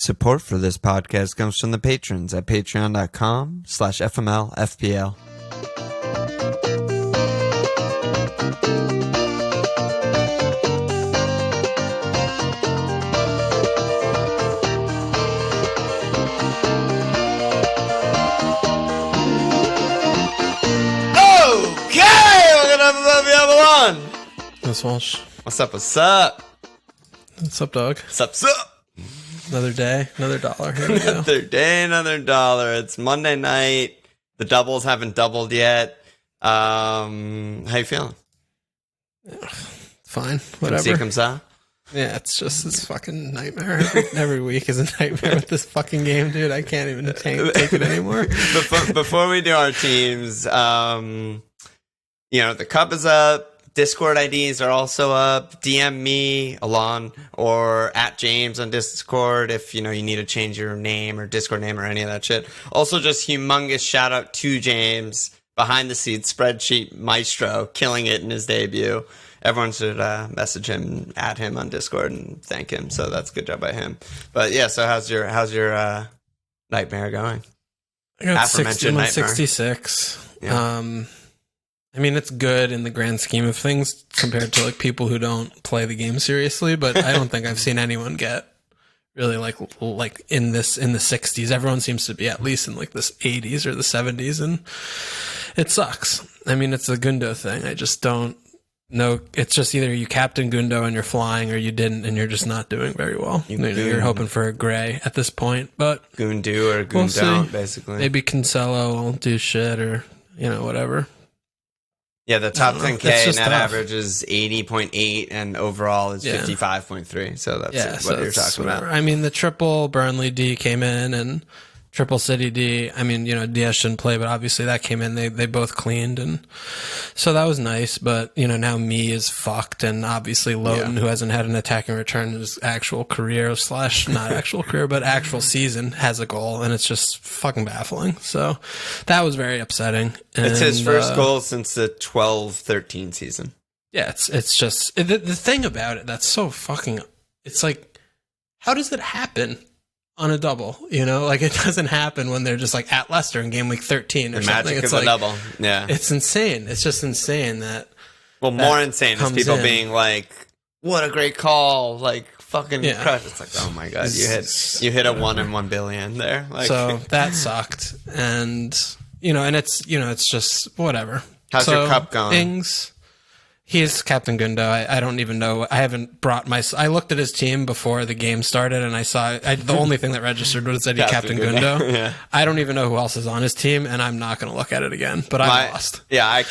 Support for this podcast comes from the patrons at patreon.com/FMLFPL. Okay, we're gonna have a one. That's Walsh. What's up? What's up? What's up, dog? What's up? What's up? Another day, another dollar. Here we go. Another day, another dollar. It's Monday night. The doubles haven't doubled yet. How you feeling? Fine, whatever. See, comes out. Yeah, it's just this fucking nightmare. Every week is a nightmare with this fucking game, dude. I can't even take it anymore. Before we do our teams, the cup is up. Discord IDs are also up. DM me, Alon, or at James on Discord if you need to change your name or Discord name or any of that shit. Also, just humongous shout out to James, behind the scenes spreadsheet maestro, killing it in his debut. Everyone should message him, add him on Discord, and thank him. So that's a good job by him. But yeah, so how's your nightmare going? I got 66. Yeah. I mean, it's good in the grand scheme of things compared to like people who don't play the game seriously, but I don't think I've seen anyone get really like in the 60s. Everyone seems to be at least in like the 80s or the 70s, and it sucks. I mean, it's a Gundo thing. I just don't know. It's just either you captain Gundo and you're flying, or you didn't and you're just not doing very well. You're hoping for a gray at this point, but Gundu or Gundo, basically. Maybe Cancelo won't do shit, or whatever. Yeah, the top 10K net average is 80.8 and overall is 55.3. So that's what you're talking about. I mean, the triple Burnley D came in and triple City D. I mean, Diaz shouldn't play, but obviously that came in. They both cleaned, and so that was nice. But now me is fucked, and obviously Lowton, who hasn't had an attacking return in his actual career / not actual career, but actual season, has a goal, and it's just fucking baffling. So that was very upsetting. It's his first goal since the 12-13 season. Yeah, it's just the thing about it that's so fucking. It's like, how does it happen on a double? Like, it doesn't happen when they're just like at Leicester in game week 13 or the something. Magic It's of like a double. Yeah, it's insane. It's just insane that. Well, more insane is people being like, "What a great call!" Like fucking crush. It's like, oh my god, you hit a 1 in 1 billion there. Like, so that sucked, and it's just whatever. How's your cup going? Ings. He's Captain Gundo. I don't even know. I haven't brought I looked at his team before the game started, and I saw the only thing that registered was that he Captain Gundo. Yeah. I don't even know who else is on his team, and I'm not going to look at it again. But I lost. Yeah,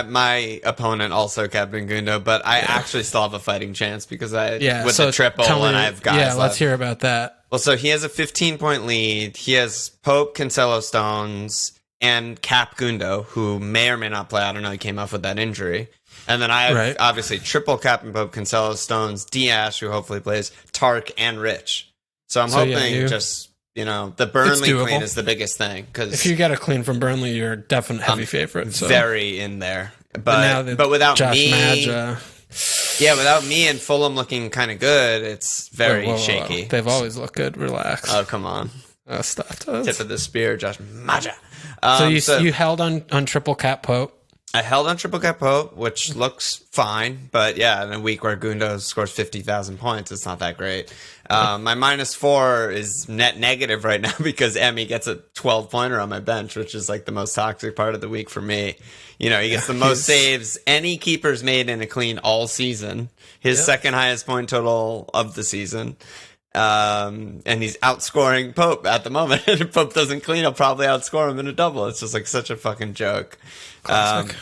my opponent also Captain Gundo, but I actually still have a fighting chance because the triple, and I've guys left. Let's hear about that. Well, so he has a 15-point lead. He has Pope, Cancelo, Stones, and Cap Gundo, who may or may not play. I don't know. He came off with that injury. And then I have obviously triple Captain Pope, Cancelo, Stones, Diaz, who hopefully plays, Tark, and Rich. So I'm hoping the Burnley clean is the biggest thing. Cause if you get a clean from Burnley, you're definitely heavy favorite. So. Very in there. But without me... without me and Fulham looking kind of good, it's very shaky. They've always looked good. Relax. Oh, come on. Stop. Tip of the spear, Josh Maja. So you held on triple Cap Pope? I held on triple Cap Pope, which looks fine, but yeah, in a week where Gundo scores 50,000 points, it's not that great. My -4 is net negative right now because Emmy gets a 12-pointer on my bench, which is like the most toxic part of the week for me. He gets the most saves any keeper's made in a clean all season. His second highest point total of the season. And he's outscoring Pope at the moment. And if Pope doesn't clean, he'll probably outscore him in a double. It's just like such a fucking joke. Classic.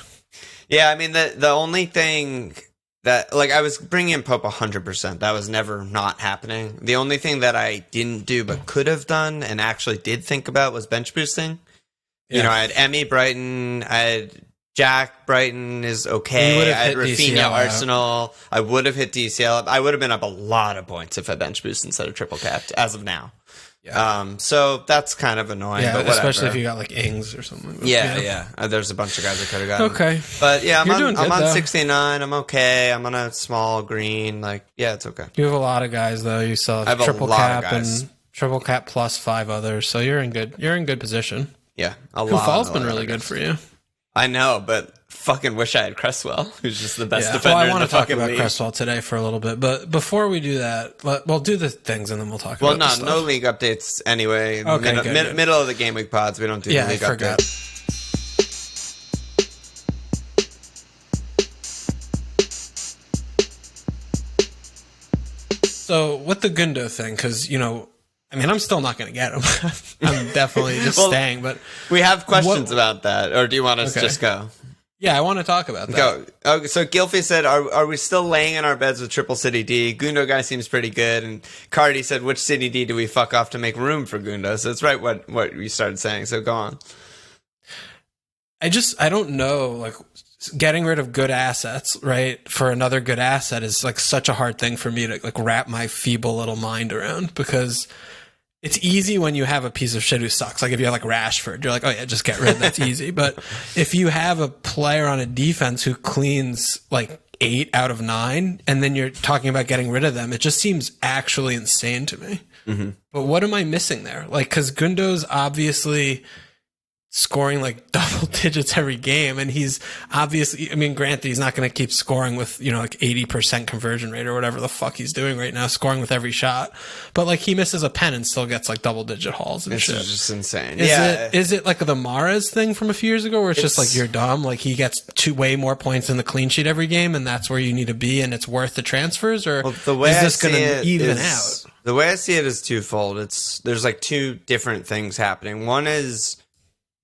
I mean, the only thing that, like, I was bringing in Pope 100%. That was never not happening. The only thing that I didn't do but could have done and actually did think about was bench boosting. I had Emmy Brighton, I had Jack Brighton is okay. I had Rafinha Arsenal. I would have hit DCL up. I would have been up a lot of points if I bench boost instead of triple capped as of now. Yeah. So that's kind of annoying. Yeah, but whatever. Especially if you got like Ings or something. Yeah. There's a bunch of guys I could have gotten. Okay. But yeah, I'm on though. 69. I'm okay. I'm on a small green. Like, yeah, it's okay. You have a lot of guys though. You still have triple cap and Triple Cap plus 5 others, so you're in good position. Yeah, Kufal's been really good for you. I know, but fucking wish I had Cresswell, who's just the best defender. Well, I want to talk about league. Cresswell today for a little bit, but before we do that, we'll do the things and then we'll talk. Well, about no league updates anyway. Okay, good. Middle of the game week pods, we don't do the league updates. So with the Gundo thing, because I'm still not going to get him. I'm definitely just staying. But we have questions about that, or do you want us to just go? Yeah, I want to talk about that. Go. Okay, so Gilfy said, "Are we still laying in our beds with triple City D? Gundo guy seems pretty good." And Cardi said, "Which City D do we fuck off to make room for Gundo?" So it's right what you started saying. So go on. I don't know, like, getting rid of good assets, right, for another good asset is like such a hard thing for me to like wrap my feeble little mind around, because it's easy when you have a piece of shit who sucks. Like if you have like Rashford, you're like, oh yeah, just get rid. That's easy. But if you have a player on a defense who cleans like 8 out of 9, and then you're talking about getting rid of them, it just seems actually insane to me. Mm-hmm. But what am I missing there? Like, because Gundo's obviously scoring like double digits every game, and he's obviously, granted, he's not going to keep scoring with like 80% conversion rate or whatever the fuck he's doing right now, scoring with every shot, but like he misses a pen and still gets like double digit hauls and shit. It's just insane. Is it like the Mahrez thing from a few years ago where it's just like you're dumb, like he gets way more points in the clean sheet every game and that's where you need to be and it's worth the transfers, or the way is this going to even out? The way I see it is twofold. There's like two different things happening. One is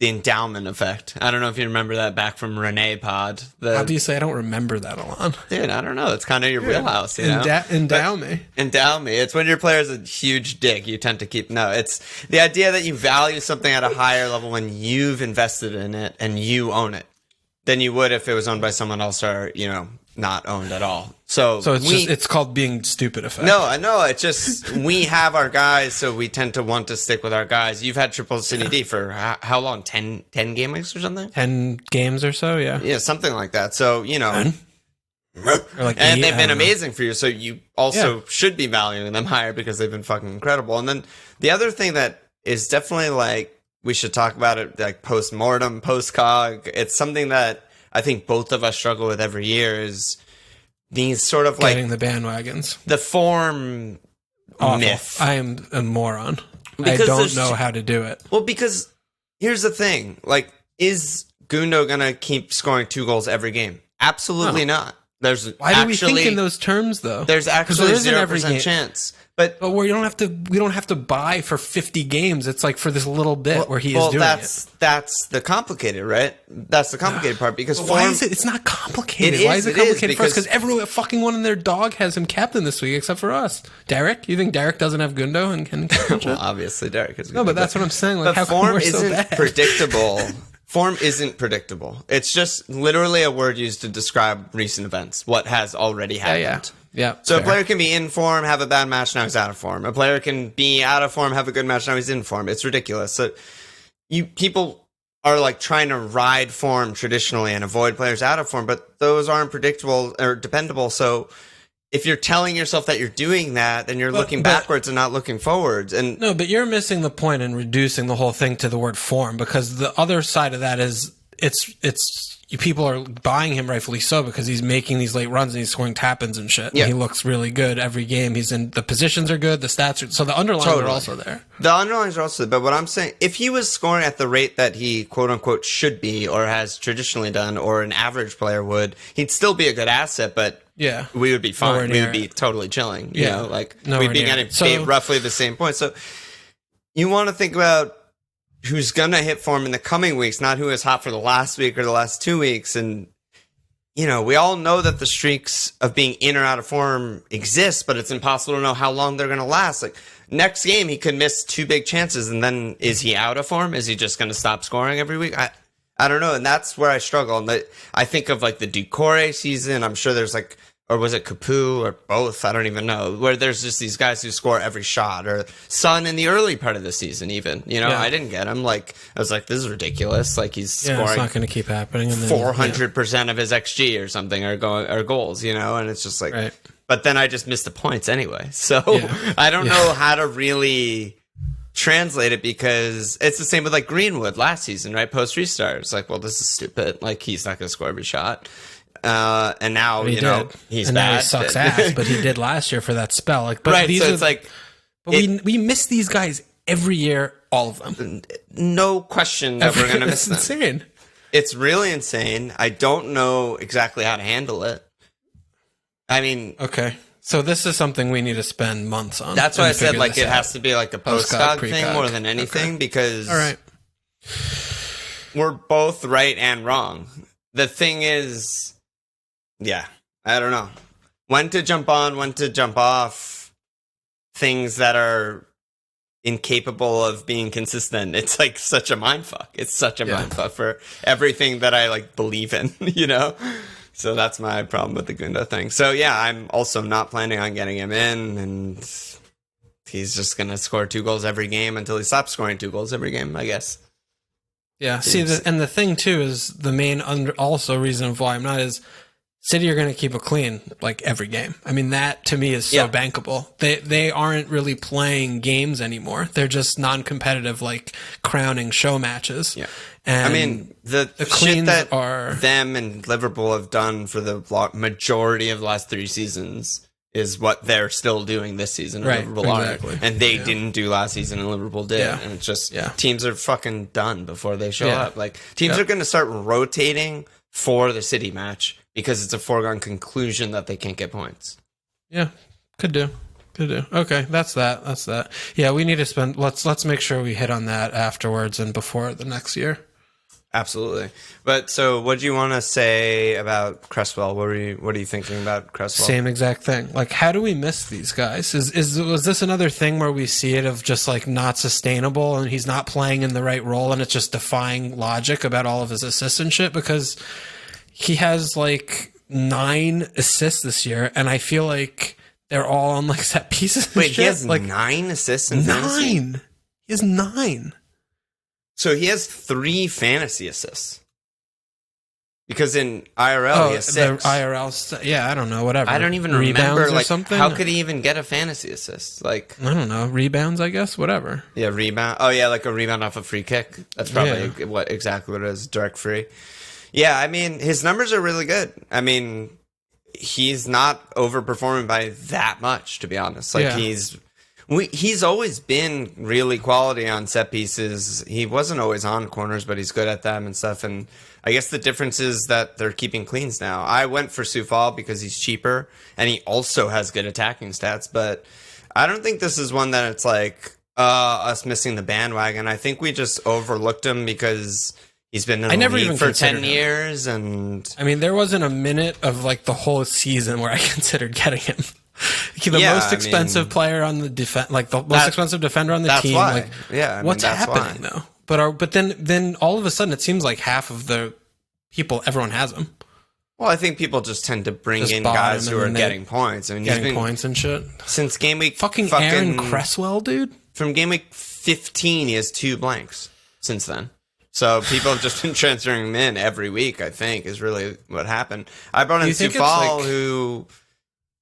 the endowment effect. I don't know if you remember that back from Renee Pod. Obviously, I don't remember that a lot. Dude, I don't know. It's kind of your wheelhouse, you know? Endow me. Endow me. It's when your player's a huge dick, you tend to keep... No, it's the idea that you value something at a higher level when you've invested in it and you own it than you would if it was owned by someone else or, not owned at all. So it's called being stupid effect. No, I know. It's just we have our guys, so we tend to want to stick with our guys. You've had Triple City D for how long? 10 game weeks or something? 10 games or so, yeah. Yeah, something like that. So, 10? Or like and 8, they've been amazing for you, so you also should be valuing them higher because they've been fucking incredible. And then the other thing that is definitely like, we should talk about it like post-mortem, post-cog. It's something that I think both of us struggle with every year is these sort of like... Getting the bandwagons. The form myth. I am a moron. Because I don't know how to do it. Well, because here's the thing. Like, is Gundo going to keep scoring 2 goals every game? Absolutely not. Why do we think in those terms, though? There's actually 0% chance. But we don't have to buy for 50 games. It's like for this little bit where he is doing it. That's the complicated, right? That's the complicated part because why is it? It's not complicated. Why is it complicated for us? Because every fucking one in their dog has him captain this week, except for us. Derek, you think Derek doesn't have Gundo and can? Well, obviously Derek is. No, but that's what I'm saying. Like, but how form we're isn't so bad? Predictable. Form isn't predictable. It's just literally a word used to describe recent events. What has already happened. Yeah. So fair. A player can be in form, have a bad match, now he's out of form. A player can be out of form, have a good match, now he's in form. It's ridiculous. So people are like trying to ride form traditionally and avoid players out of form, but those aren't predictable or dependable. So if you're telling yourself that you're doing that, then you're looking backwards and not looking forwards. And no, but you're missing the point in reducing the whole thing to the word form, because the other side of that is people are buying him, rightfully so, because he's making these late runs and he's scoring tap-ins and shit. Yeah. And he looks really good every game. The positions are good, the stats are, so the underlines are also there. The underlines are also there, but what I'm saying, if he was scoring at the rate that he quote-unquote should be or has traditionally done or an average player would, he'd still be a good asset, but yeah, we would be fine. We would be totally chilling. You know, like we'd be getting roughly the same point. So you want to think about who's going to hit form in the coming weeks, not who is hot for the last week or the last 2 weeks. And, we all know that the streaks of being in or out of form exist, but it's impossible to know how long they're going to last. Like, next game, he could miss 2 big chances, and then is he out of form? Is he just going to stop scoring every week? I don't know, and that's where I struggle. And I think of, like, the Ducore season. I'm sure there's, like, or was it Capu or both? I don't even know. Where there's just these guys who score every shot, or Son in the early part of the season, even. I didn't get him. Like, I was like, this is ridiculous. Like, he's scoring. It's not going to keep happening. 400% of his XG or something are goals. And it's just like. Right. But then I just missed the points anyway. So I don't know how to really translate it because it's the same with like Greenwood last season, right? Post restart, it's like, well, this is stupid. Like he's not going to score every shot. And now he's and bad. Now he sucks ass, but he did last year for that spell. Like, but right. These So it's like, we miss these guys every year, all of them. No question that we're going to miss them. It's insane. It's really insane. I don't know exactly how to handle it. I mean, okay. So this is something we need to spend months on. That's why I said like it has to be like a post-cog thing more than anything because all right, we're both right and wrong. The thing is, yeah, I don't know when to jump on, when to jump off. Things that are incapable of being consistent. It's like such a mindfuck. It's such a mindfuck for everything that I like believe in, you know? So that's my problem with the Gundo thing. So yeah, I'm also not planning on getting him in, and he's just going to score 2 goals every game until he stops scoring 2 goals every game, I guess. Yeah. See, and the thing too is the main also reason of why I'm not is City are going to keep it clean like every game. I mean, that to me is so bankable. They aren't really playing games anymore. They're just non-competitive, like crowning show matches. Yeah. And I mean, the shit that them and Liverpool have done for the majority of the last 3 seasons is what they're still doing this season. Right, Liverpool exactly. And they didn't do last season, and Liverpool did. Yeah. And it's just teams are fucking done before they show up. Like teams are going to start rotating for the City match because it's a foregone conclusion that they can't get points. Yeah, could do. Okay, that's that. Yeah, we need to spend. Let's make sure we hit on that afterwards and before the next year. Absolutely. But so what do you want to say about Cresswell? What are you thinking about Cresswell? Same exact thing. Like, how do we miss these guys? Was this another thing where we see it of just like not sustainable and he's not playing in the right role and it's just defying logic about all of his assists and shit? Because he has like 9 assists this year, and I feel like they're all on like set pieces. Wait, he has like 9 assists in fantasy? 9. He has 9. So he has 3 fantasy assists. Because in IRL he has 6. The IRL, yeah, I don't know, whatever. I don't even Rebounds remember, or like, something? how could he even get a fantasy assist? Like, I don't know, rebounds, I guess, whatever. Yeah, rebound. Oh yeah, like a rebound off a free kick. That's probably exactly what it is, direct free. Yeah, I mean, his numbers are really good. I mean, he's not overperforming by that much, to be honest. Like he's always been really quality on set pieces. He wasn't always on corners, but he's good at them and stuff. And I guess the difference is that they're keeping cleans now. I went for Soufal because he's cheaper and he also has good attacking stats. But I don't think this is one that it's like us missing the bandwagon. I think we just overlooked him because he's been in the league for 10 years. And I mean, there wasn't a minute of like the whole season where I considered getting him. The most expensive player on the defense, like the most expensive defender on the team. Why. Like, what's happening though? But then all of a sudden, it seems like half of the people, everyone has him. Well, I think people just tend to bring in guys who are getting points. I mean, getting points and shit since game week. Fucking Aaron Cresswell, dude. From game week 15, he has 2 blanks since then. So people have just been transferring him in every week. I think is really what happened. I brought in Soufal, who.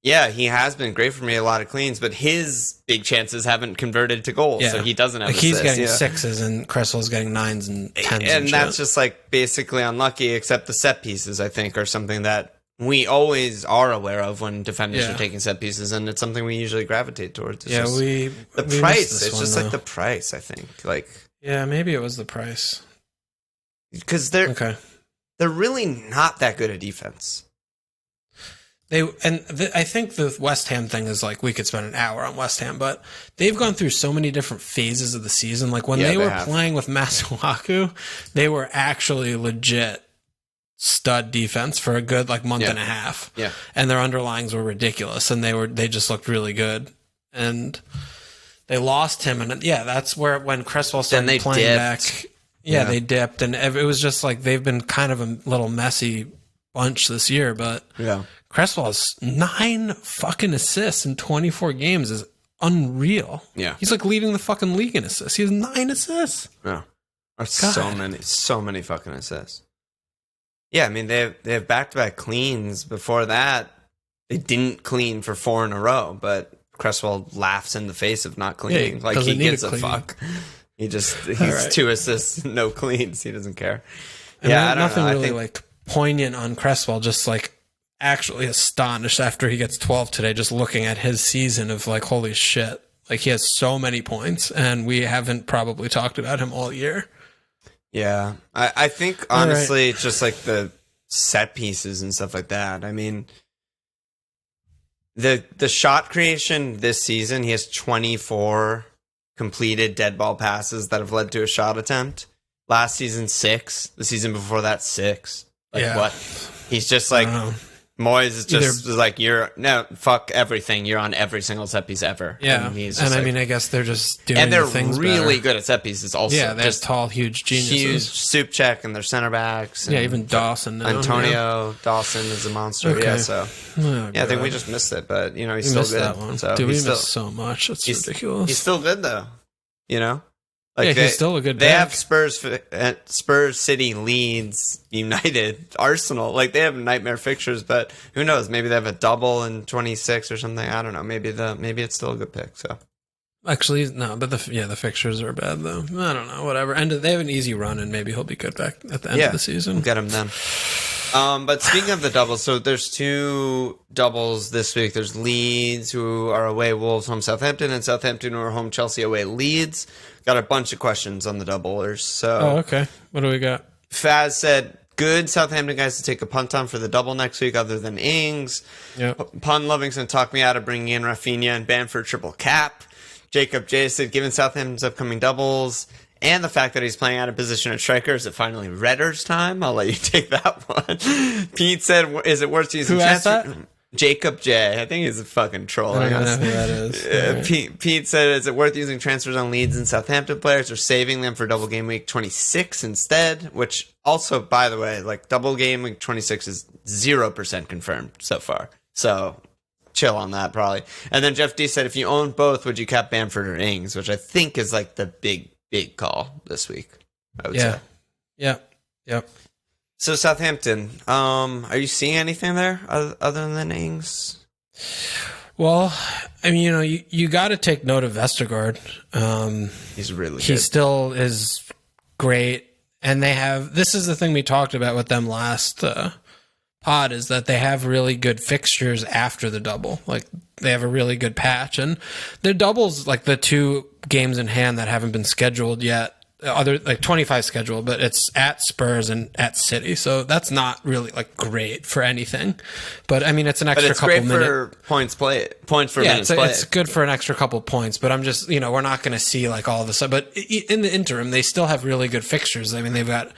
Yeah, he has been great for me, a lot of cleans, but his big chances haven't converted to goals, so he doesn't have assists. He's getting 6s, and Cresswell's getting 9s and 10s. And that's just like basically unlucky, except the set pieces, I think, are something that we always are aware of when defenders are taking set pieces, and it's something we usually gravitate towards. It's the price. It's just like the price, I think. Like, yeah, maybe it was the price. Because they're really not that good at defense. I think the West Ham thing is like we could spend an hour on West Ham, but they've gone through so many different phases of the season. Like when they were playing with Masuaku, they were actually legit stud defense for a good like month and a half. Yeah, and their underlyings were ridiculous, and they just looked really good. And they lost him, and that's where when Cresswell started playing back. Yeah, they dipped, and it was just like they've been kind of a little messy bunch this year, but Cresswell has 9 fucking assists in 24 games is unreal. Yeah. He's like leading the fucking league in assists. He has 9 assists. Yeah. So many fucking assists. Yeah, I mean they have back-to-back cleans. Before that, they didn't clean for 4 in a row, but Cresswell laughs in the face of not cleaning. Yeah, like he gives a clean. fuck. He's right. 2 assists, no cleans. He doesn't care. And yeah, I don't nothing know. really like poignant on Cresswell. Just like actually astonished after he gets 12 today. Just looking at his season of like, holy shit! Like he has so many points, and we haven't probably talked about him all year. Yeah, I think honestly, it's just like the set pieces and stuff like that. I mean, the shot creation this season, he has 24 completed dead ball passes that have led to a shot attempt. Last season, 6. The season before that, 6. Like what? He's just like Moyes is just like, fuck everything. You're on every single set piece ever. Yeah, and I mean, I guess they're just doing. And they're things really better. good at set pieces. Also, yeah, they're just tall, huge geniuses. Huge soup check, and their center backs. And even Dawson. Now, Antonio Dawson is a monster. Okay. Yeah, so I think we just missed it, but he's still good. That one. So Dude, we missed so much. It's ridiculous. He's still good though. Like he's still a good. They have Spurs, City, Leeds, United, Arsenal. Like they have nightmare fixtures, but who knows? Maybe they have a double in 26 or something. I don't know. Maybe it's still a good pick. So actually, no, but the fixtures are bad though. I don't know. Whatever. And they have an easy run, and maybe he'll be good back at the end of the season. We'll get him then. But speaking of the doubles, so there's 2 doubles this week. There's Leeds, who are away Wolves, home Southampton, and Southampton, who are home Chelsea, away Leeds. Got a bunch of questions on the doublers. So, okay. What do we got? Faz said, good Southampton guys to take a punt on for the double next week other than Ings. Yep. Pun Livingston talked me out of bringing in Rafinha and Bamford triple cap. Jacob J said, given Southampton's upcoming doubles and the fact that he's playing out of position at striker, is it finally Redder's time? I'll let you take that one. Pete said, is it worth using transfer? Jacob J. I think he's a fucking troll. I don't know who that is. Pete said, is it worth using transfers on Leeds and Southampton players or saving them for double game week 26 instead? Which also, by the way, like double game week 26 is 0% confirmed so far. So chill on that probably. And then Jeff D said, if you own both, would you cap Bamford or Ings? Which I think is like the big call this week, I would say. Yeah. Yep. So Southampton, are you seeing anything there other than Ings? Well, I mean, you got to take note of Vestergaard. He's really good. He still is great. And this is the thing we talked about with them last pod, is that they have really good fixtures after the double. Like they have a really good patch, and their doubles, like the 2 games in hand that haven't been scheduled yet, other like 25 scheduled, but it's at Spurs and at City, so that's not really like great for anything. But I mean, it's an extra couple minutes. But it's great for points for minutes played. It's good for an extra couple points. But I'm just, we're not going to see like all this. But in the interim, they still have really good fixtures. I mean, they've got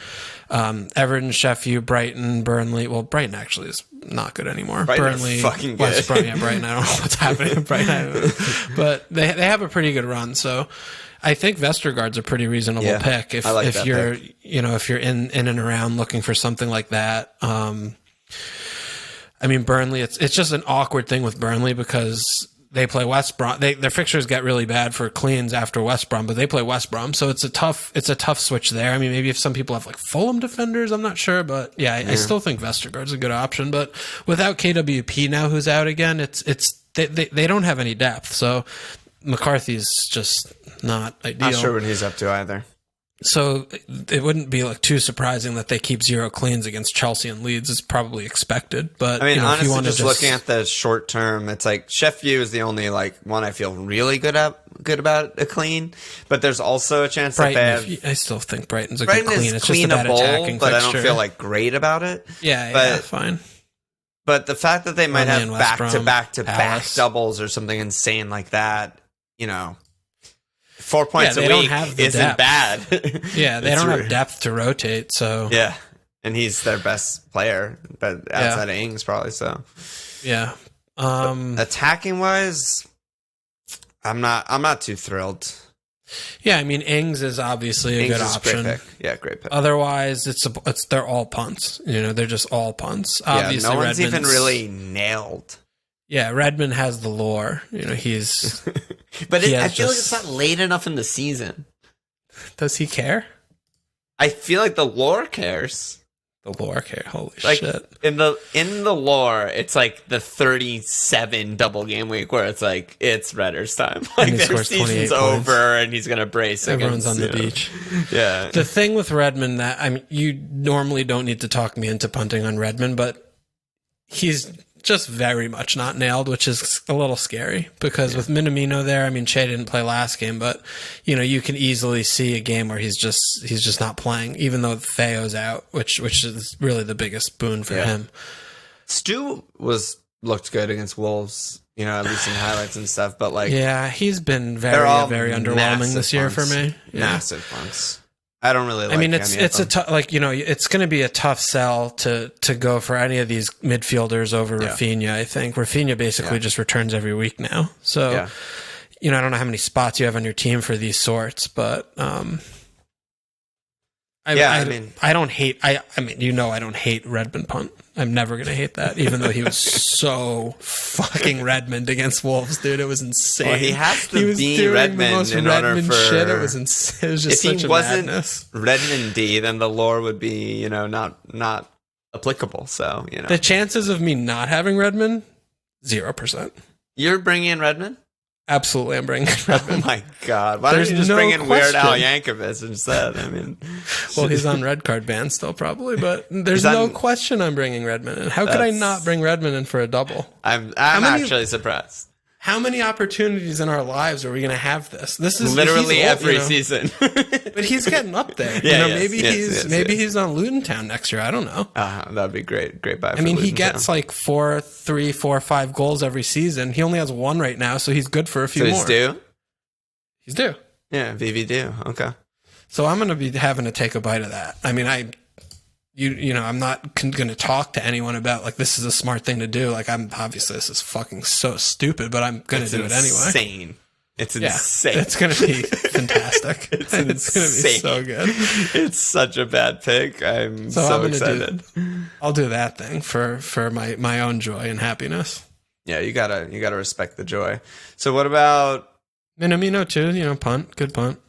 Everton, Sheffield, Brighton, Burnley. Well, Brighton actually is not good anymore. Burnley, fucking good. Brighton. I don't know what's happening at Brighton, but they have a pretty good run. So I think Vestergaard's a pretty reasonable pick if you're pick. If you're in and around looking for something like that. I mean, Burnley, it's just an awkward thing with Burnley because they play West Brom. Their fixtures get really bad for cleans after West Brom, but they play West Brom, so it's a tough switch there. I mean, maybe if some people have like Fulham defenders, I'm not sure, but I still think Vestergaard's a good option. But without KWP now, who's out again, they don't have any depth, so McCarthy's just not ideal. Not sure what he's up to either. So it wouldn't be like too surprising that they keep 0 cleans against Chelsea and Leeds. It's probably expected. But I mean, honestly, if you just looking at the short term, it's like Sheffield is the only like one I feel really good about a clean. But there's also a chance Brighton, that they have. I still think Brighton's a Brighton good clean. It's just a bad attacking but fixture. I don't feel like great about it. Yeah, fine. But the fact that they might have back to back Palace. doubles or something insane like that, 4 points a week isn't bad. Yeah, they don't have depth to rotate, so yeah, and he's their best player, but outside of Ings probably. So yeah, attacking wise, I'm not too thrilled. Yeah, I mean Ings is obviously a good option. Great pick. Yeah, great pick. Otherwise, they're all punts. They're just all punts. Obviously, no one's even really nailed. Yeah, Redmond has the lore. He's. But I feel like it's not late enough in the season. Does he care? I feel like the lore cares. The lore, okay, holy like, shit! In the lore, it's like the 37 double game week where it's like it's Redder's time. Like their season's over, and he's gonna brace. Everyone's on the beach. Yeah. The thing with Redmond that you normally don't need to talk me into punting on Redmond, but he's just very much not nailed, which is a little scary because with Minamino there, Shea didn't play last game, but you can easily see a game where he's just not playing, even though Theo's out, which is really the biggest boon for him. Stu looked good against Wolves, at least in highlights and stuff, but he's been very underwhelming this year for me. Massive punts. I don't really like it's a tough, it's going to be a tough sell to go for any of these midfielders over Rafinha. I think Rafinha basically just returns every week now. So, I don't know how many spots you have on your team for these sorts, but I don't hate. I don't hate Redmond punt. I'm never going to hate that, even though he was so fucking Redmond against Wolves, dude. It was insane. Well, he has to be Redmond in order for... shit. It was insane. It was just such a madness. If he wasn't Redmond-y, then the lore would be, not applicable. So, The chances of me not having Redmond, 0%. You're bringing in Redmond? Absolutely, I'm bringing Redmond. Oh my god! Why don't you just bring in Weird Al Yankovic instead? Well, he's on red card ban still, probably, but there's no question I'm bringing Redmond in. How could I not bring Redmond in for a double? I'm actually surprised. How many opportunities in our lives are we going to have this? This is literally every season. But he's getting up there. Maybe he's on Luton Town next year. I don't know. That'd be great. Great buy. He gets like 4, 5 goals every season. He only has 1 right now, so he's good for a few more. He's due. He's due. Yeah, VV due. Okay. So I'm going to be having to take a bite of that. I'm not going to talk to anyone about this is a smart thing to do. Obviously this is fucking so stupid, but I'm going to do it anyway. It's insane. It's going to be fantastic. It's going to be so good. It's such a bad pick. I'm so excited. I'll do that thing for my own joy and happiness. Yeah, you gotta respect the joy. So what about Minamino too? Punt, good punt.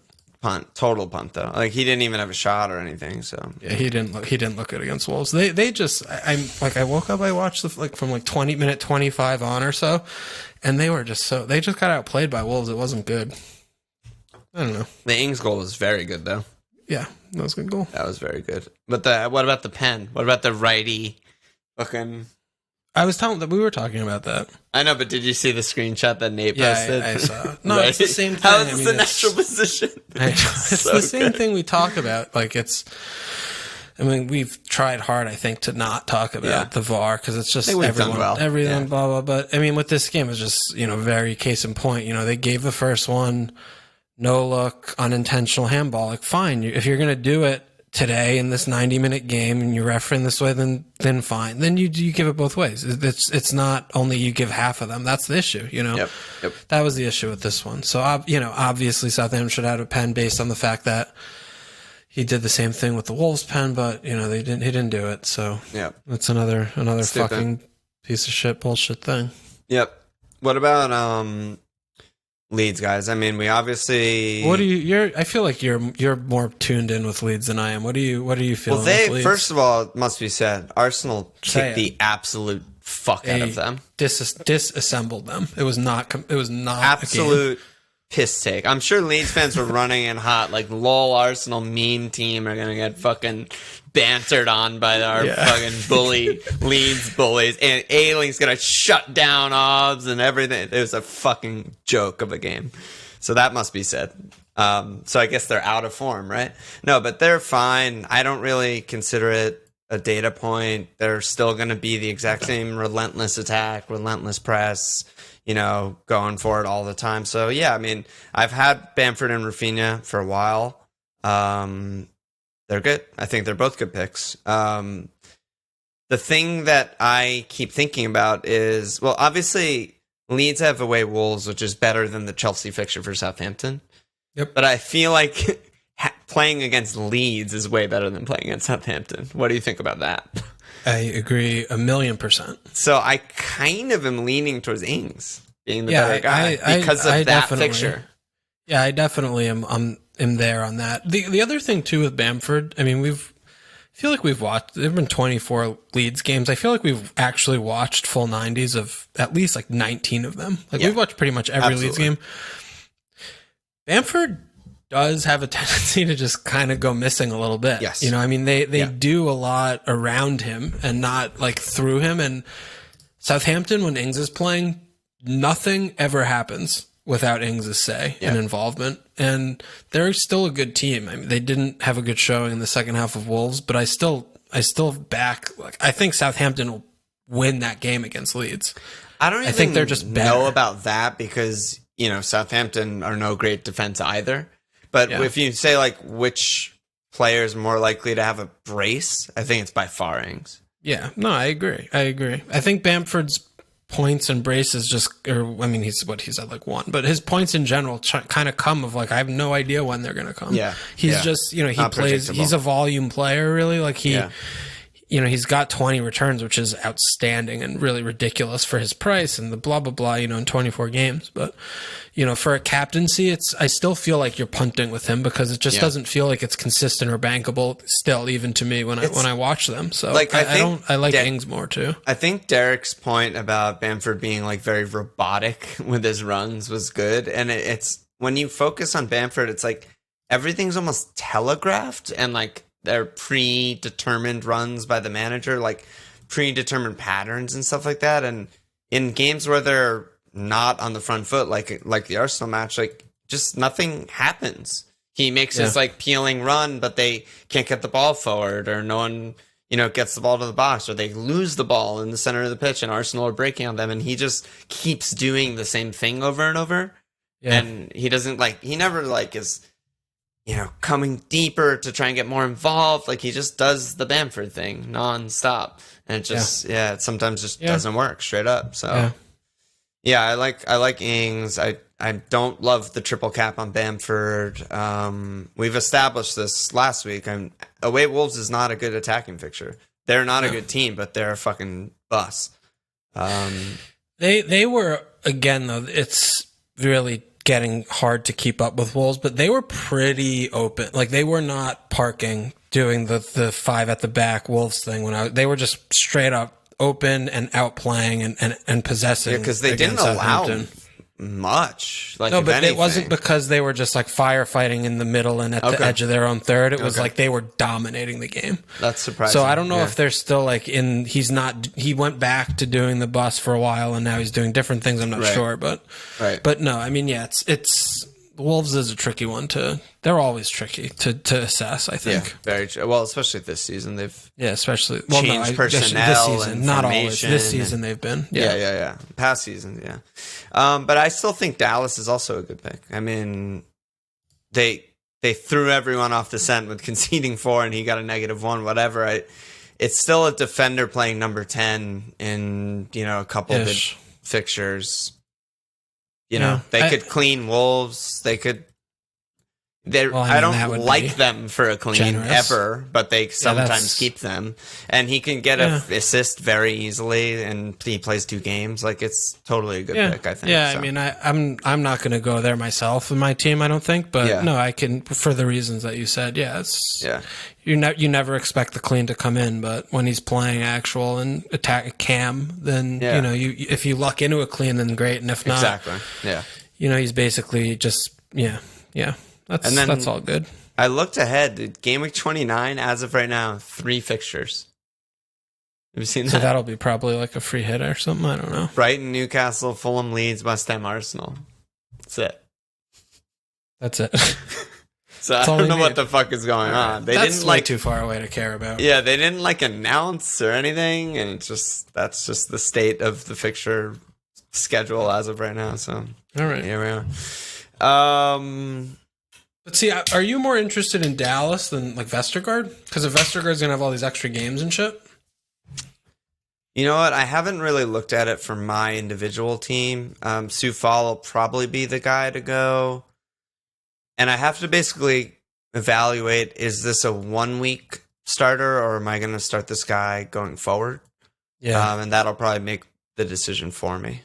Total punt though. He didn't even have a shot or anything. So yeah, he didn't look good against Wolves. They just I woke up, I watched from 20 25 on or so, and they just got outplayed by Wolves. It wasn't good. I don't know. The Ings goal was very good though. Yeah, that was a good goal. That was very good. But what about the pen? What about the righty? Fucking. I was telling that we were talking about that. I know, but did you see the screenshot that Nate posted? I saw. No, right? It's the same thing. How is this a natural position? It's so the same thing we talk about. We've tried hard, I think, to not talk about the VAR because it's just everything, blah, blah. But with this game, it's just, very case in point. They gave the first one, no look, unintentional handball. Fine. If you're going to do it today in this 90-minute game and you're refereeing this way, then fine. Then you give it both ways. It's not only you give half of them. That's the issue, Yep. That was the issue with this one. So, obviously Southampton should have a pen based on the fact that he did the same thing with the Wolves pen, but, he didn't do it. So, that's another stupid fucking piece of shit bullshit thing. Yep. What about Leeds, guys? We obviously. What do you? I feel like you're more tuned in with Leeds than I am. What do you feel? Well, first of all, it must be said, Arsenal kicked the absolute fuck out of them. Disassembled them. It was not absolute piss take. I'm sure Leeds fans were running in hot, lol, Arsenal meme team are gonna get fucking bantered on by our fucking Leeds bullies, and Ailing's gonna shut down Obbs and everything. It was a fucking joke of a game. So that must be said. So I guess they're out of form, right? No, but they're fine. I don't really consider it a data point. They're still gonna be the exact same relentless attack, relentless press, going for it all the time. So yeah, I've had Bamford and Rafinha for a while. They're good. I think they're both good picks. The thing that I keep thinking about is, well, obviously Leeds have away Wolves, which is better than the Chelsea fixture for Southampton. Yep. But I feel like playing against Leeds is way better than playing against Southampton. What do you think about that? I agree 1,000,000%. So I kind of am leaning towards Ings being the better guy because of that fixture. Yeah, I definitely am there on that. The other thing too with Bamford, feel like there've been 24 Leeds games. I feel like we've actually watched full 90s of at least like 19 of them. Like we've watched pretty much every Leeds game. Bamford does have a tendency to just kind of go missing a little bit. Yes. You know, I mean, they do a lot around him and not like through him. And Southampton, when Ings is playing, nothing ever happens without Ings' say and involvement. And they're still a good team. I mean, they didn't have a good showing in the second half of Wolves, but I still back, like, I think Southampton will win that game against Leeds. I think they're just know about that because, you know, Southampton are no great defense either. But if you say, like, which player is more likely to have a brace, I think it's by far Ings. Yeah, no, I agree. I think Bamford's points and braces he's at like 1, but his points in general kind of come of like, I have no idea when they're going to come. Yeah. He's just, you know, he plays, he's a volume player really. Like you know, he's got 20 returns, which is outstanding and really ridiculous for his price and the blah, blah, blah, you know, in 24 games. But, you know, for a captaincy, I still feel like you're punting with him because it just doesn't feel like it's consistent or bankable still, even to me when I watch them. So like, I like Ings more too. I think Derek's point about Bamford being like very robotic with his runs was good. And it's when you focus on Bamford, it's like everything's almost telegraphed and like, they're predetermined runs by the manager, like predetermined patterns and stuff like that. And in games where they're not on the front foot, like the Arsenal match, like just nothing happens. He makes his like peeling run, but they can't get the ball forward, or no one, you know, gets the ball to the box, or they lose the ball in the center of the pitch and Arsenal are breaking on them. And he just keeps doing the same thing over and over. Yeah. And he never is, you know, coming deeper to try and get more involved. Like he just does the Bamford thing nonstop. And it just, it sometimes just doesn't work straight up. So I like Ings. I don't love the triple cap on Bamford. We've established this last week. Away Wolves is not a good attacking fixture. They're not a good team, but they're a fucking bus. They were, again though, it's really getting hard to keep up with Wolves, but they were pretty open. Like they were not parking, doing the 5 at the back Wolves thing they were just straight up open and outplaying and possessing. Yeah, because they didn't allow much. Like, no, but it wasn't because they were just like firefighting in the middle and at the edge of their own third. It was like they were dominating the game. That's surprising. So I don't know if they're still like he went back to doing the bus for a while and now he's doing different things. I'm not sure, but no, I mean, it's Wolves is a tricky one they're always tricky to assess, I think. Yeah, very true. Well, especially this season. They've especially changed personnel this season, not always. This and, season they've been. Yeah. Past season, yeah. But I still think Dallas is also a good pick. I mean, they threw everyone off the scent with conceding 4 and he got a -1, whatever. It's still a defender playing number 10 in, you know, a couple of fixtures. You know, they could clean Wolves. They could. I don't like them for a clean ever, but they sometimes keep them. And he can get an assist very easily, and he plays 2 games. Like it's totally a good pick, I think. Yeah, so. I mean, I'm not going to go there myself in my team, I don't think, but no, I can for the reasons that you said. You never expect the clean to come in, but when he's playing actual and attack a cam, then you know if you luck into a clean, then great, and if not, you know he's basically just That's all good. I looked ahead. Gameweek 29, as of right now, 3 fixtures. Have you seen that? So that'll be probably like a free hit or something. I don't know. Brighton, Newcastle, Fulham, Leeds, West Ham, Arsenal. That's it. So I don't know what the fuck is going on. They that's didn't way too far away to care about. Yeah, they didn't announce or anything, and that's just the state of the fixture schedule as of right now. So all right, here we are. But see, are you more interested in Dallas than like Vestergaard? Because if Vestergaard's gonna have all these extra games and shit. You know what? I haven't really looked at it for my individual team. Soufal will probably be the guy to go. And I have to basically evaluate, is this a 1-week starter or am I going to start this guy going forward? Yeah. And that'll probably make the decision for me.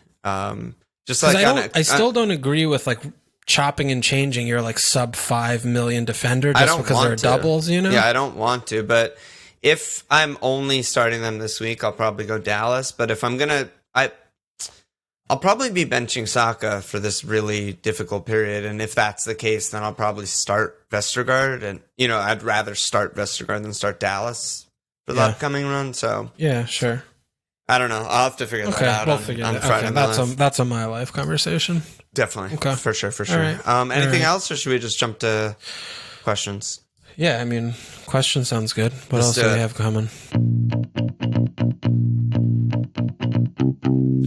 Just like I still don't agree with like chopping and changing your like sub 5 million defender just because they're doubles, you know? Yeah, I don't want to, but if I'm only starting them this week, I'll probably go Dallas. But if I'm gonna, I'll probably be benching Saka for this really difficult period. And if that's the case, then I'll probably start Vestergaard. And I'd rather start Vestergaard than start Dallas for the upcoming run. So yeah, sure. I don't know. I'll have to figure that out. We'll figure that out. That's a my life conversation. Definitely. Okay. For sure. Right. Anything else, or should we just jump to questions? Yeah, I mean, question sounds good. What else do we have coming?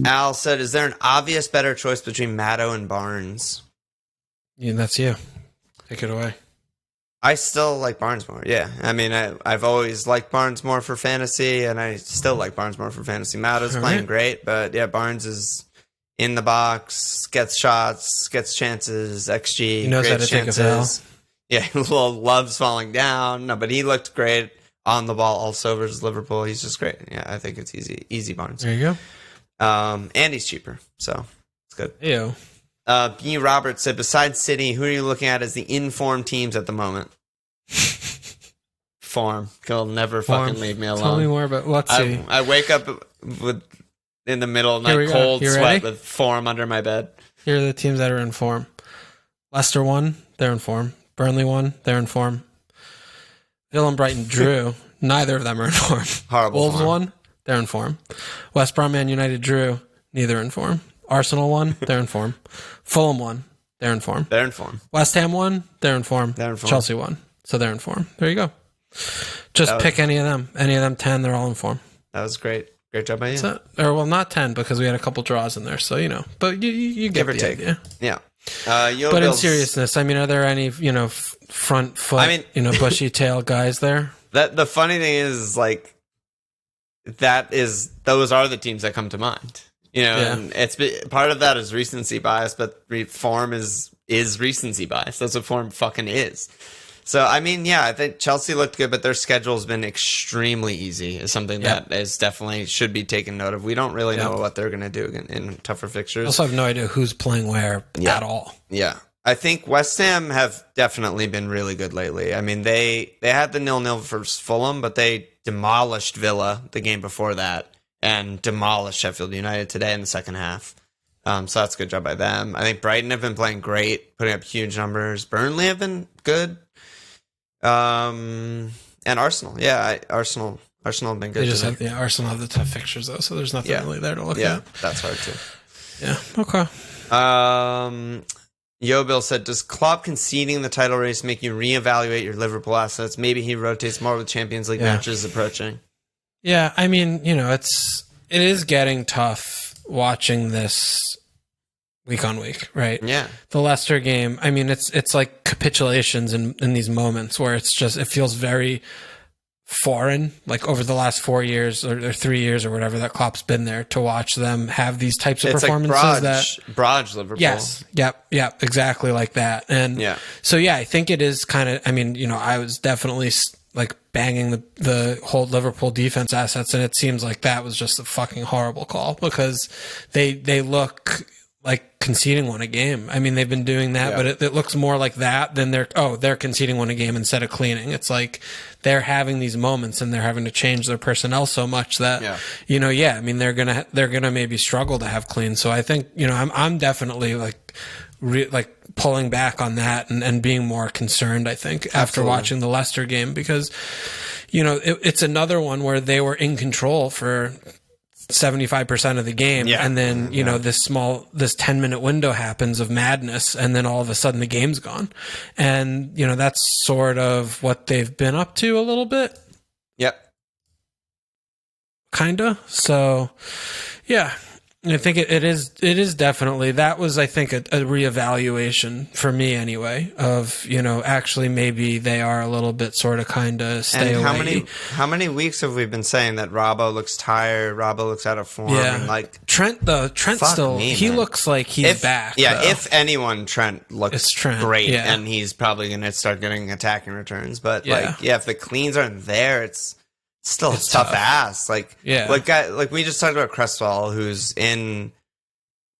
Al said, is there an obvious better choice between Matto and Barnes? Yeah, that's you. Take it away. I still like Barnes more. Yeah. I mean, I've always liked Barnes more for fantasy, and I still like Barnes more for fantasy. Matto's playing great, but yeah, Barnes is in the box, gets shots, gets chances, XG, he knows how to take a foul. Yeah, he loves falling down. No, but he looked great on the ball also versus Liverpool. He's just great. Yeah, I think it's easy Barnes. There you go. And he's cheaper, so it's good. Ew. B. Roberts said, besides City, who are you looking at as the informed teams at the moment? Form. He'll never fucking leave me alone. Tell me more about, let's see. I wake up in the middle of the night, cold sweat with Form under my bed. Here are the teams that are in form. Leicester 1, they're in form. Burnley 1, they're in form. Villa and Brighton drew. Neither of them are in form. Horrible Wolves form. 1, they're in form. West Brom and United drew. Neither in form. Arsenal 1, they're in form. Fulham 1, they're in form. They're in form. West Ham 1, they're in form. They're in form. Chelsea 1, so they're in form. There you go. Just pick any of them. Any of them 10, they're all in form. That was great. Great job by you. Not 10 because we had a couple draws in there, so But you give or the take. idea. Yeah. But in seriousness, I mean, are there any front foot, bushy tail guys there? The funny thing is, like, those are the teams that come to mind. And it's part of that is recency bias, but form is recency bias. That's what form fucking is. So, I mean, yeah, I think Chelsea looked good, but their schedule's been extremely easy. Is something that is definitely should be taken note of. We don't really know what they're going to do in tougher fixtures. I also have no idea who's playing where at all. Yeah. I think West Ham have definitely been really good lately. I mean, they had the 0-0 versus Fulham, but they demolished Villa the game before that and demolished Sheffield United today in the second half. So that's a good job by them. I think Brighton have been playing great, putting up huge numbers. Burnley have been good. And Arsenal. Yeah, Arsenal have been good. Arsenal have the tough fixtures, though, so there's nothing really there to look at. Yeah, that's hard, too. Yeah, okay. Bill said, does Klopp conceding the title race make you reevaluate your Liverpool assets? Maybe he rotates more with Champions League matches approaching. Yeah, I mean, it is getting tough watching this week on week, right? Yeah. The Leicester game, I mean, it's like capitulations in these moments where it feels very foreign, like over the last 4 years or 3 years or whatever that Klopp's been there, to watch them have these types of performances. Like Braj Liverpool. Yes. Yep. Exactly like that. And so, I think it is kind of, I mean, I was definitely like banging the whole Liverpool defense assets, and it seems like that was just a fucking horrible call because they look like conceding one a game. I mean, they've been doing that, but it looks more like that than they're conceding one a game instead of cleaning. It's like they're having these moments and they're having to change their personnel so much that, I mean, they're gonna maybe struggle to have clean. So I think, I'm definitely like pulling back on that and being more concerned, I think, after watching the Leicester game, because, it's another one where they were in control for 75% of the game, and then this 10-minute window happens of madness, and then all of a sudden the game's gone, and that's sort of what they've been up to a little bit. Kinda. So I think it is definitely, that was, I think, a reevaluation for me anyway of, actually maybe they are a little bit sort of kind of stay away. How many weeks have we been saying that Robbo looks tired, Robbo looks out of form? Yeah. And like Trent still, he looks like he's back. Yeah, though. If anyone, Trent looks great, and he's probably going to start getting attacking returns. But if the cleans aren't there, it's still tough ass. Like we just talked about Cresswell, who's in,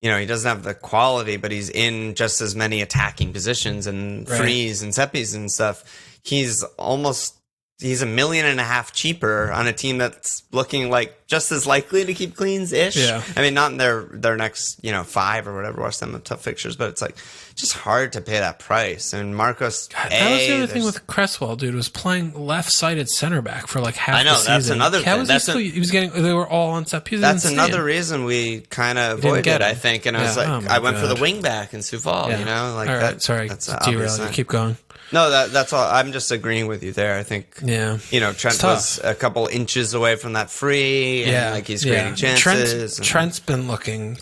he doesn't have the quality, but he's in just as many attacking positions and frees and set pieces and stuff. He's almost he's $1.5 million cheaper on a team that's looking like just as likely to keep cleans-ish. Yeah. I mean, not in their next, 5 or whatever, watch them with tough fixtures, but it's like just hard to pay that price. And Marcos, that was the other thing with Cresswell, dude, was playing left-sided center back for like half I know, the season. that's another thing. He was getting, they were all on set pieces. That's another reason we kind of avoided, I think. And I was like, I went for the wing back in Suval, like all right, that. Sorry, that's derail you. Keep going. No, that's all. I'm just agreeing with you there. I think, Trent was a couple inches away from that free, and like he's creating chances. Trent's been looking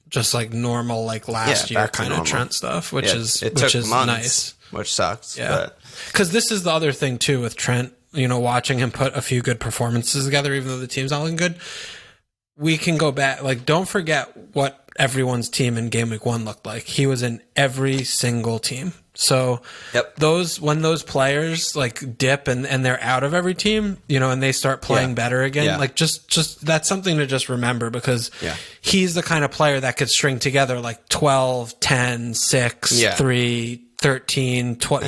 just like normal, like last year kind of Trent stuff, which is months, nice. Which sucks. Yeah, because this is the other thing too with Trent. Watching him put a few good performances together, even though the team's not looking good, we can go back. Like, don't forget what everyone's team in Game Week 1 looked like. He was in every single team. So when those players like dip and they're out of every team, and they start playing better again, like just that's something to just remember, because he's the kind of player that could string together like 12, 10, 6, 3, 13, 12,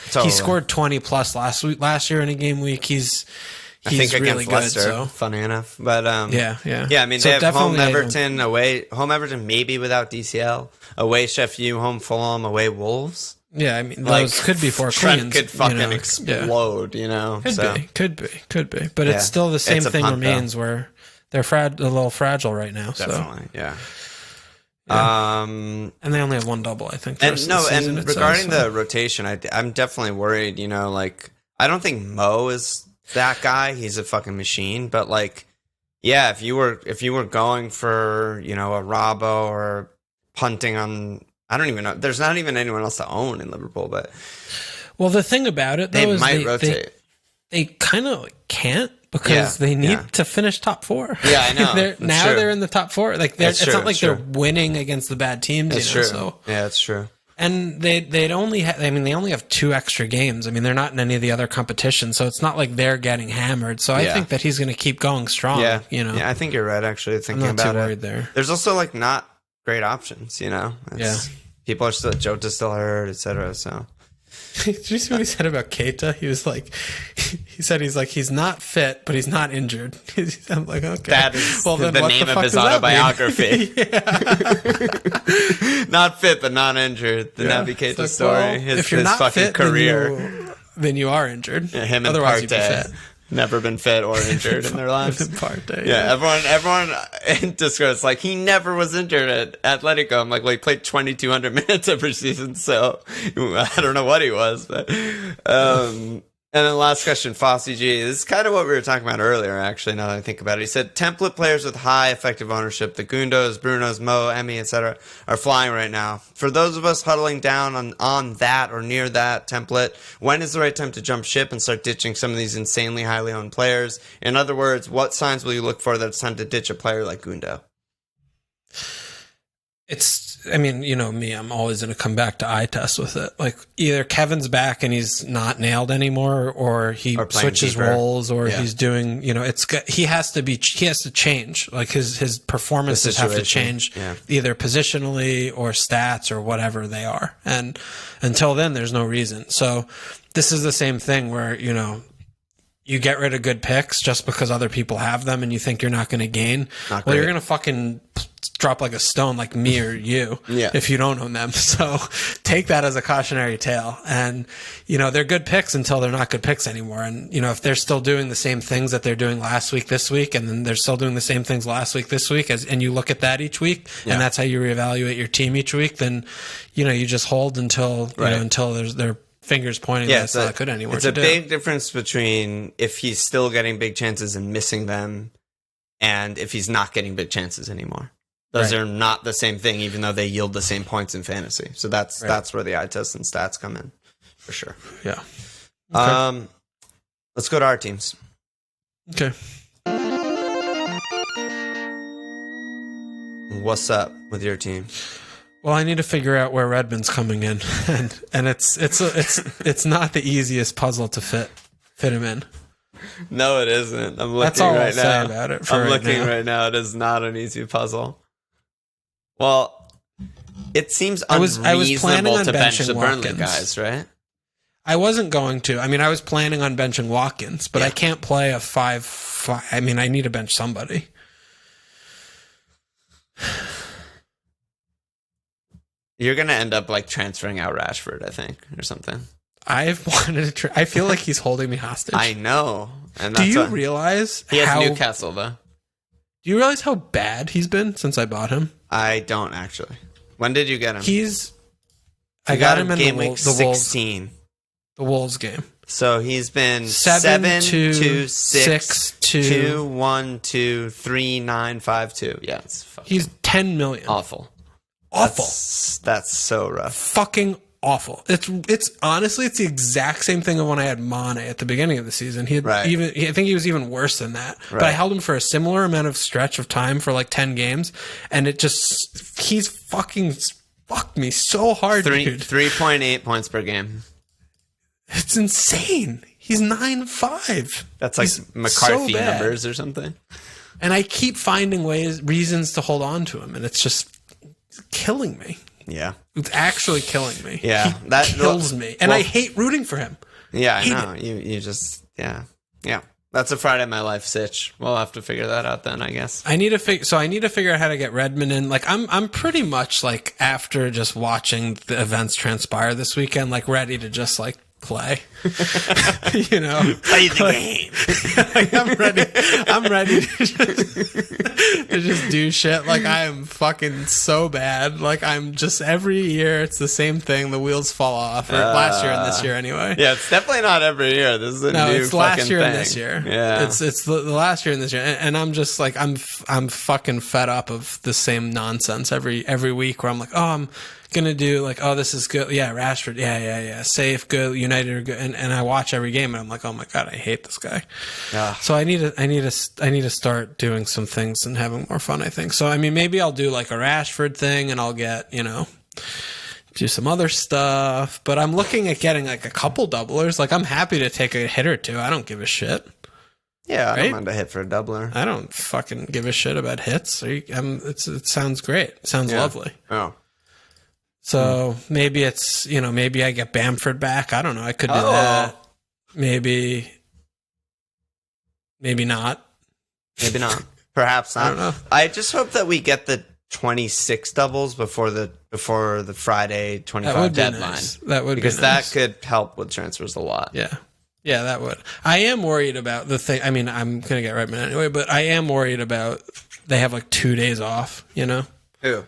totally. He scored 20 plus last year in a game week. He's I think really against good, Leicester, so. Funny enough. But yeah. I mean, so they have home Everton, away home Everton maybe without DCL, away Sheffield, home Fulham, away Wolves. Yeah, I mean, those could be 4 Trent cleans. could fucking explode, Could be. But it's still the same thing remains where they're a little fragile right now. Definitely, so. And they only have 1 double, I think. And regarding the rotation, I'm definitely worried. I don't think Mo is that guy. He's a fucking machine. But if you were going for a Robbo or punting on. I don't even know. There's not even anyone else to own in Liverpool, but the thing about it, though, they is might rotate. They kind of can't because they need to finish top 4. Yeah, I know. They're in the top 4. It's not like they're winning against the bad teams. That's true. So. Yeah, that's true. And they only have 2 extra games. I mean, they're not in any of the other competitions, so it's not like they're getting hammered. So I think that he's going to keep going strong. Yeah, I think you're right. Actually, thinking I'm not about too worried there. There's also not great options. People are still Jota's still hurt, etc. So. Did you see what he said about Keita? He was like, he's not fit, but he's not injured. I'm like, okay. That is the name of his autobiography. Not fit, but not injured. The Naby Keita story. If you're not fucking fit, career. Then you are injured. Yeah, him and Otherwise, you'd be Partey. fit. Never been fit or injured in their lives. Partey, everyone in Discord is he never was injured at Atletico. I'm like, well, he played 2,200 minutes every season, so I don't know what he was. But and then last question, Fossey G. This is kind of what we were talking about earlier, actually, now that I think about it. He said, template players with high effective ownership, the Gundos, Brunos, Mo, Emmy, etc., are flying right now. For those of us huddling down on that or near that template, when is the right time to jump ship and start ditching some of these insanely highly owned players? In other words, what signs will you look for that it's time to ditch a player like Gundo? Me, I'm always going to come back to eye test with it. Either Kevin's back and he's not nailed anymore, or he switches roles, or he's doing, he has to change. His performances have to change either positionally or stats or whatever they are. And until then, there's no reason. So this is the same thing where, you get rid of good picks just because other people have them and you think you're not going to gain. You're going to fucking drop like a stone like me or you if you don't own them. So take that as a cautionary tale. And, they're good picks until they're not good picks anymore. And, if they're still doing the same things that they're doing last week, this week, and then they're still doing the same things last week, this week, and you look at that each week, and that's how you reevaluate your team each week, then, you just hold until, until their fingers pointing that it's not good anymore. It's a big difference between if he's still getting big chances and missing them, and if he's not getting big chances anymore. Those are not the same thing, even though they yield the same points in fantasy. So that's where the eye test and stats come in, for sure. Yeah. Okay. Let's go to our teams. Okay. What's up with your team? Well, I need to figure out where Redmond's coming in, and it's not the easiest puzzle to fit him in. No, it isn't. I'm looking That's all right I'll now. say about it. I'm looking right now. It is not an easy puzzle. Well, it seems unreasonable to bench the Burnley guys, right? I wasn't going to. I mean, I was planning on benching Watkins, but I can't play a 5-5. I mean, I need to bench somebody. You're going to end up like transferring out Rashford, I think, or something. I've wanted to I feel like he's holding me hostage. I know. And do you realize he has Newcastle, though? Do you realize how bad he's been since I bought him? I don't, actually. When did you get him? I got him in Gameweek 16. The Wolves game. So he's been 7, 2, 6, 2, 1, 2, 3, 9, 5, 2. Yeah, he's 10 million. Awful. That's so rough. Fucking awful. It's honestly, it's the exact same thing of when I had Mane at the beginning of the season. I think he was even worse than that. Right. But I held him for a similar amount of stretch of time for like 10 games, and he's fucking fucked me so hard, dude. 3.8 points per game. It's insane. He's 9.5. That's like McCarthy numbers or something. And I keep finding reasons to hold on to him, and it's just killing me. Yeah. It's actually killing me. Yeah. That kills me. And I hate rooting for him. Yeah, I know. You just, yeah. Yeah. That's a Friday My Life sitch. We'll have to figure that out then, I guess. I need to figure out how to get Redmond in. Like, I'm pretty much like, after just watching the events transpire this weekend, like ready to just like play. You know, play the game. Like, I'm ready to just do shit. Like, I am fucking so bad. Like, I'm just, every year it's the same thing. The wheels fall off. Or last year and this year anyway. Yeah, it's definitely not every year. This is a new it's last year thing. And this year. Yeah, it's the last year and this year. And I'm just like, I'm fucking fed up of the same nonsense every week where I'm like, oh, I'm gonna do like, oh, this is good. Yeah, Rashford. Yeah. Safe, good. United are good. And I watch every game and I'm like, oh my God, I hate this guy. Yeah. So I need to start doing some things and having more fun, I think. So, I mean, maybe I'll do like a Rashford thing and I'll get, do some other stuff, but I'm looking at getting like a couple doublers. Like, I'm happy to take a hit or two. I don't give a shit. Yeah, I don't mind a hit for a doubler. I don't fucking give a shit about hits. It sounds great. It sounds lovely. Oh. So maybe it's, maybe I get Bamford back. I don't know. I could do that. Maybe not. Maybe not. Perhaps not. I don't know. I just hope that we get the 26 doubles before the Friday 25 deadline. Nice. That would because be nice. That could help with transfers a lot. Yeah. Yeah, that would. I am worried about the thing. I mean, I'm going to get Redmond anyway, but I am worried about they have like 2 days off, Who?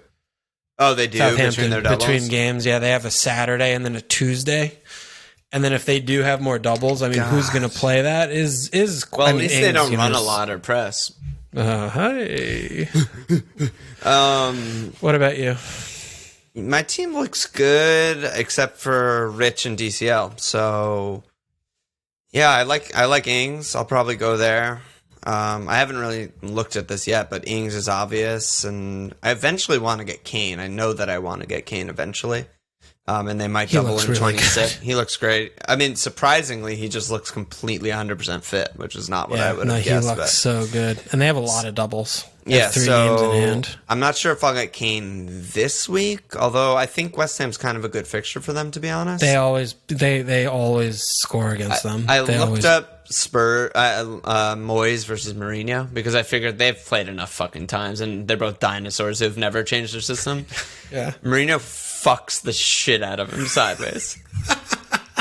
Oh, they do between their doubles? Between games, yeah. They have a Saturday and then a Tuesday. And then if they do have more doubles, I mean, who's going to play that is well, at least they don't run a lot or press. Hey. What about you? My team looks good, except for Rich and DCL. So, yeah, I like Ings. I'll probably go there. I haven't really looked at this yet, but Ings is obvious, and I eventually want to get Kane. I know that I want to get Kane eventually. And they might double in 26. He looks great. I mean, surprisingly, he just looks completely 100% fit, which is not what I would have guessed. He looks so good. And they have a lot of doubles. Yeah, 3 games in hand. I'm not sure if I'll get Kane this week, although I think West Ham's kind of a good fixture for them, to be honest. They always score against them. I looked up Moyes versus Mourinho because I figured they've played enough fucking times and they're both dinosaurs who've never changed their system. Yeah. Mourinho fucks the shit out of him sideways.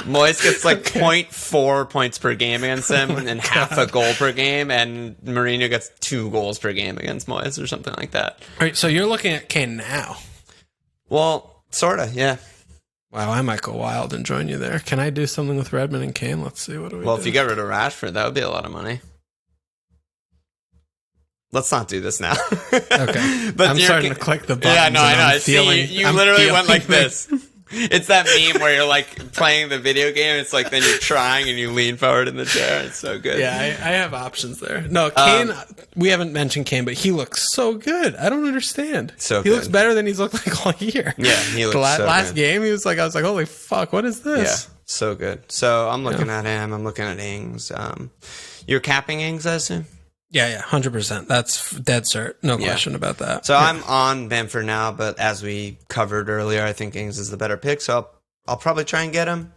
Moyes gets like 0.4 points per game against him and half a goal per game, and Mourinho gets 2 goals per game against Moyes or something like that. All right, so you're looking at Kane now. Well, sort of, yeah. Wow, I might go wild and join you there. Can I do something with Redmond and Kane? Let's see. What do we do? Well, if you get rid of Rashford, that would be a lot of money. Let's not do this now. Okay. But I'm starting to click the buttons. Yeah, no, I know. I see you literally went like this. It's that meme where you're like playing the video game. It's like then you're trying and you lean forward in the chair. It's so good. Yeah, I have options there. No, Kane, we haven't mentioned Kane, but he looks so good. I don't understand. He looks better than he's looked like all year. Yeah, he looks so last good. Game, I was like, holy fuck, what is this? Yeah, so good. So I'm looking at him. I'm looking at Ings. You're capping Ings, I assume? Yeah, 100%. That's dead cert. No question about that. So I'm on Bamford now, but as we covered earlier, I think Ings is the better pick. So I'll probably try and get him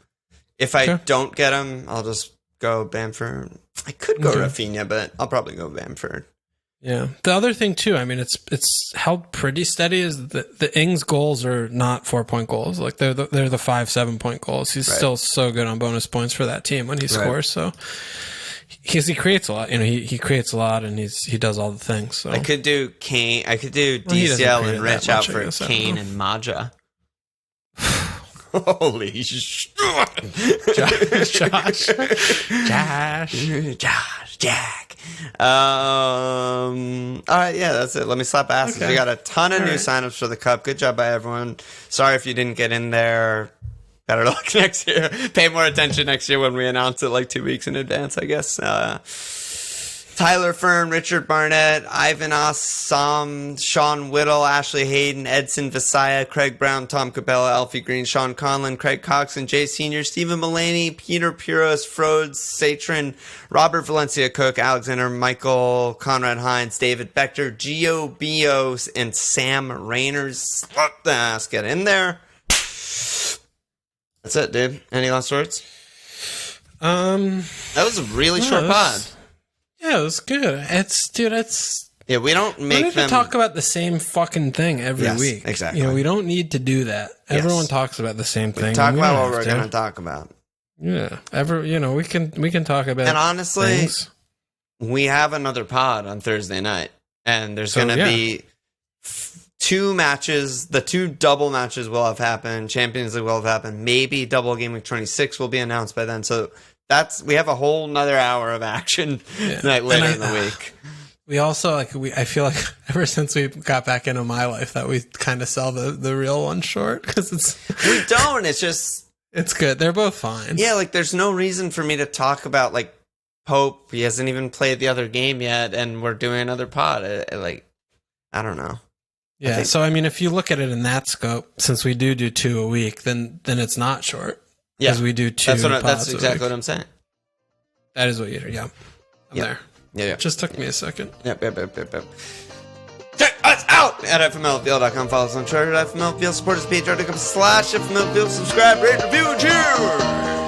If I don't get him, I'll just go Bamford. I could go Rafinha, but I'll probably go Bamford. Yeah. The other thing too, I mean, it's held pretty steady. Is the Ings goals are not 4-point goals. Like they're the 5-7 point goals. He's still so good on bonus points for that team when he scores. So he creates a lot. You know, he creates a lot and he does all the things. So I could do Kane. I could do DCL and Rich out for Kane and Maja. Holy shit. Josh. Jack. All right, yeah, that's it. Let me slap asses. We got a ton of new signups for the Cup. Good job by everyone. Sorry if you didn't get in there. Better luck next year. Pay more attention next year when we announce it like 2 weeks in advance, I guess. Tyler Fern, Richard Barnett, Ivan Assam, Sean Whittle, Ashley Hayden, Edson Visaya, Craig Brown, Tom Cabela, Alfie Green, Sean Conlon, Craig Coxon, Jay Sr., Stephen Mulaney, Peter Puros, Frodes, Satrin, Robert Valencia Cook, Alexander Michael, Conrad Hines, David Bechter, Gio Bios, and Sam Rayners. Let the ass get in there. That's it, dude. Any last words? That was a really short pod. Yeah, it was good. Yeah, we don't make them talk about the same fucking thing every week. Exactly. You know, we don't need to do that. Everyone talks about the same thing. Talk about what we're going to talk about. Yeah. We can talk about. And honestly, things. We have another pod on Thursday night, and there's going to be 2 matches. The 2 double matches will have happened. Champions League will have happened. Maybe double Game Week 26 will be announced by then. So we have a whole nother hour of action later in the week. We also I feel like ever since we got back into my life that we kind of sell the real one short because we don't. It's just it's good. They're both fine. Yeah, like there's no reason for me to talk about like Pope. He hasn't even played the other game yet, and we're doing another pod. I don't know. Yeah. So I mean, if you look at it in that scope, since we do 2 a week, then it's not short. Because we do 2 That's exactly what I'm saying. That is what you're... Yeah. I'm there. Yeah. It just took me a second. Yep. Check us out at FMLFL.com. Follow us on Twitter at FMLFL. Support us at patreon.com/FMLFL. Subscribe, rate, review, and cheers!